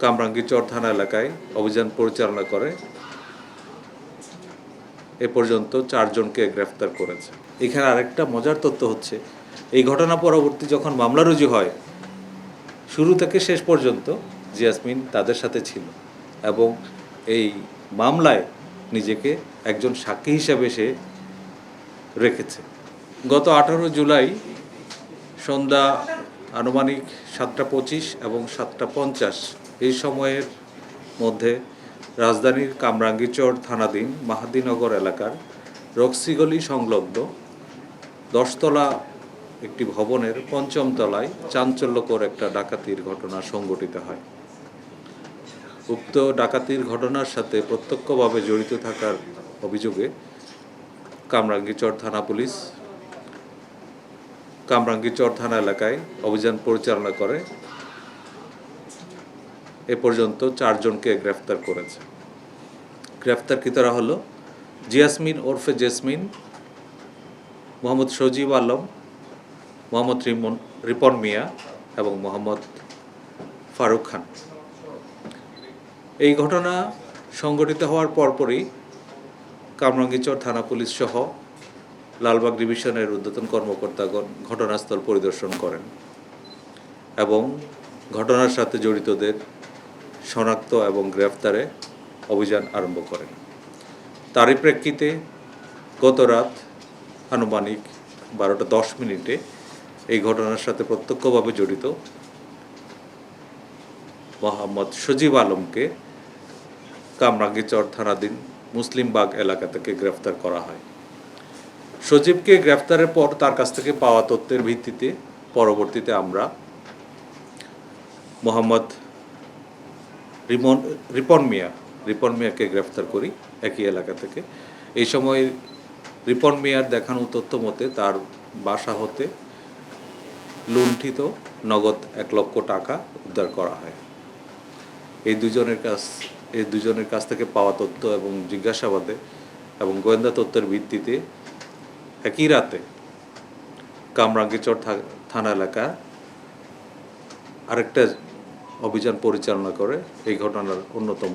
কামরাঙ্গীরচর থানা এলাকায় অভিযান পরিচালনা করে এ পর্যন্ত 4 জনকে গ্রেফতার করেছে। এখানে আরেকটা মজার তথ্য হচ্ছে, এই ঘটনা পরবর্তী যখন মামলা রুজু হয়, শুরু থেকে শেষ পর্যন্ত জিয়াসমিন তাদের সাথে ছিল এবং এই মামলায় নিজেকে একজন সাক্ষী হিসাবে সে রেখেছে। গত 18 জুলাই সন্ধ্যা আনুমানিক 7:25 এবং 7:50 এই সময়ের মধ্যে রাজধানীর কামরাঙ্গীরচর থানাধীন মাহাদিনগর এলাকার রক্সিগলি সংলগ্ন 10তলা একটি ভবনের 5ম তলায় চাঞ্চল্যকর একটা ডাকাতির ঘটনা সংঘটিত হয়। উক্ত ডাকাতির ঘটনার সাথে প্রত্যক্ষভাবে জড়িত থাকার অভিযোগে কামরাঙ্গীরচর থানা পুলিশ কামরাঙ্গীরচর থানা এলাকায় অভিযান পরিচালনা করে এ পর্যন্ত 4 জনকে গ্রেফতার করেছে। গ্রেফতারকৃতরা হলো জিয়াসমিন ওরফে জেসমিন, মোহাম্মদ সজীব আলম, মোহাম্মদ রিপন মিয়া এবং মোহাম্মদ ফারুক খান। এই ঘটনা সংঘটিত হওয়ার পরপরই কামরাঙ্গীরচর থানা পুলিশ সহ লালবাগ ডিভিশনের ঊর্ধ্বতন কর্মকর্তাগণ ঘটনাস্থল পরিদর্শন করেন এবং ঘটনার সাথে জড়িতদের শনাক্ত এবং গ্রেফতারে অভিযান আরম্ভ করেন। তারই প্রেক্ষিতে গত রাত আনুমানিক 12:10 এই ঘটনার সাথে প্রত্যক্ষভাবে জড়িত মোহাম্মদ সজীব আলমকে কামরাঙ্গীরচর থানাধীন মুসলিমবাগ এলাকা থেকে গ্রেফতার করা হয়। সজীবকে গ্রেফতারের পর তার কাছ থেকে পাওয়া তথ্যের ভিত্তিতে পরবর্তীতে আমরা মোহাম্মদ রিপন মিয়াকে গ্রেফতার করি একই এলাকা থেকে। এই সময় রিপন মিয়ার দেখানো তথ্য মতে তার বাসা হতে লুণ্ঠিত নগদ 1 লক্ষ টাকা উদ্ধার করা হয়। এই দুজনের কাছ থেকে পাওয়া তথ্য এবং জিজ্ঞাসাবাদে এবং গোয়েন্দা তথ্যের ভিত্তিতে একই রাতে কামরাঙ্গীরচর থানা এলাকা আরেকটা অভিযান পরিচালনা করে এই ঘটনার অন্যতম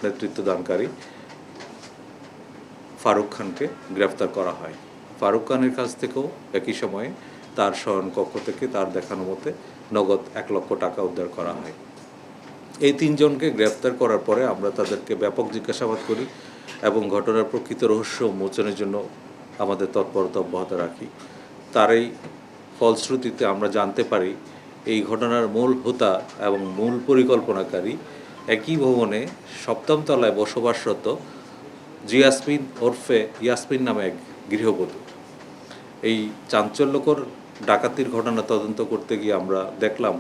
নেতৃত্বদানকারী ফারুক খানকে গ্রেফতার করা হয়। ফারুক খানের কাছ থেকেও একই সময়ে তার শয়নকক্ষ থেকে তার দেখানো মতে নগদ 1 লক্ষ টাকা উদ্ধার করা হয়। এই 3 জনকে গ্রেফতার করার পরে আমরা তাদেরকে ব্যাপক জিজ্ঞাসাবাদ করি এবং ঘটনার প্রকৃত রহস্য উন্মোচনের জন্য আমাদের তৎপরতা অব্যাহত রাখি। তার এই ফলশ্রুতিতে আমরা জানতে পারি এই ঘটনার মূল হোতা এবং মূল পরিকল্পনাকারী একই ভবনে 7ম তলায় বসবাসরত জিয়াসমিন ওরফে ইয়াসমিন নামে এক গৃহবধূ। এই চাঞ্চল্যকর ডাকাতির ঘটনা তদন্ত করতে গিয়ে আমরা দেখলাম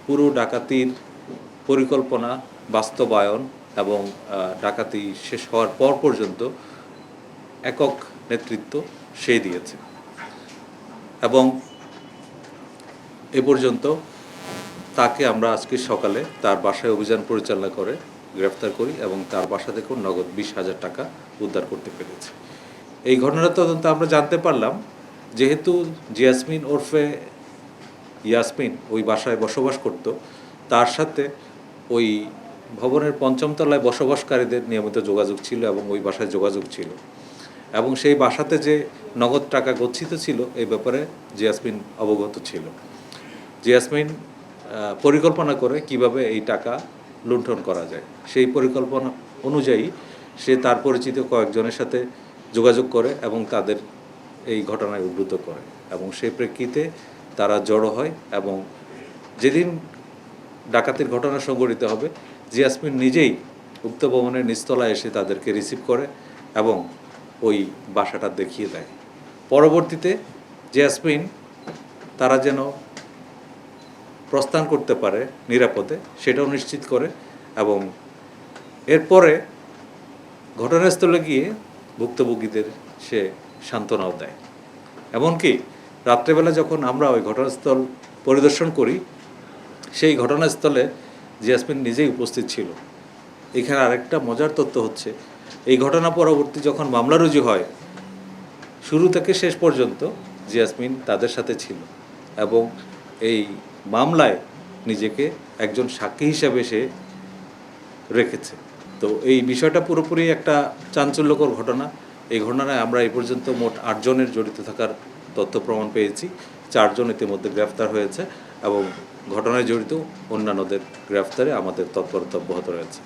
পুরো ডাকাতির পরিকল্পনা, বাস্তবায়ন এবং ডাকাতি শেষ হওয়ার পর পর্যন্ত একক নেতৃত্ব সে দিয়েছে এবং এ পর্যন্ত তাকে আমরা আজকে সকালে তার বাসায় অভিযান পরিচালনা করে গ্রেফতার করি এবং তার বাসা থেকেও নগদ 20,000 টাকা উদ্ধার করতে পেরেছি। এই ঘটনার তদন্তে আমরা জানতে পারলাম যেহেতু জিয়াসমিন ওরফে ইয়াসমিন ওই বাসায় বসবাস করত, তার সাথে ওই ভবনের 5ম তলায় বসবাসকারীদের নিয়মিত যোগাযোগ ছিল এবং ওই বাসায় যোগাযোগ ছিল এবং সেই বাসাতে যে নগদ টাকা গচ্ছিত ছিল এই ব্যাপারে জিয়াসমিন অবগত ছিল। জিয়াসমিন পরিকল্পনা করে কিভাবে এই টাকা লুণ্ঠন করা যায়, সেই পরিকল্পনা অনুযায়ী সে তার পরিচিত কয়েকজনের সাথে যোগাযোগ করে এবং তাদের এই ঘটনায় উদ্বুদ্ধ করে এবং সেই প্রেক্ষিতে তারা জড়ো হয় এবং যেদিন ডাকাতির ঘটনা সংঘটিত হবে জিয়াসমিন নিজেই উক্ত ভবনের নিচতলায় এসে তাদেরকে রিসিভ করে এবং ওই বাসাটা দেখিয়ে দেয়। পরবর্তীতে জিয়াসমিন তারা যেন প্রস্থান করতে পারে নিরাপদে সেটাও নিশ্চিত করে এবং এরপরে ঘটনাস্থলে গিয়ে ভুক্তভোগীদের সে সান্ত্বনাও দেয়। এমনকি রাত্রেবেলা যখন আমরা ওই ঘটনাস্থল পরিদর্শন করি সেই ঘটনাস্থলে জিয়াসমিন নিজেই উপস্থিত ছিল। এখানে আরেকটা মজার তথ্য হচ্ছে, এই ঘটনা পরবর্তী যখন মামলা রুজু হয় শুরু থেকে শেষ পর্যন্ত জিয়াসমিন তাদের সাথে ছিল এবং এই মামলায় নিজেকে একজন সাক্ষী হিসাবে সে রেখেছে। তো এই বিষয়টা পুরোপুরি একটা চাঞ্চল্যকর ঘটনা। এই ঘটনায় আমরা এই পর্যন্ত মোট 8 জনের জড়িত থাকার তথ্য প্রমাণ পেয়েছি। 4 জন ইতিমধ্যে গ্রেফতার হয়েছে এবং ঘটনায় জড়িত অন্যান্যদের গ্রেফতারে আমাদের তৎপরতা অব্যাহত রয়েছে।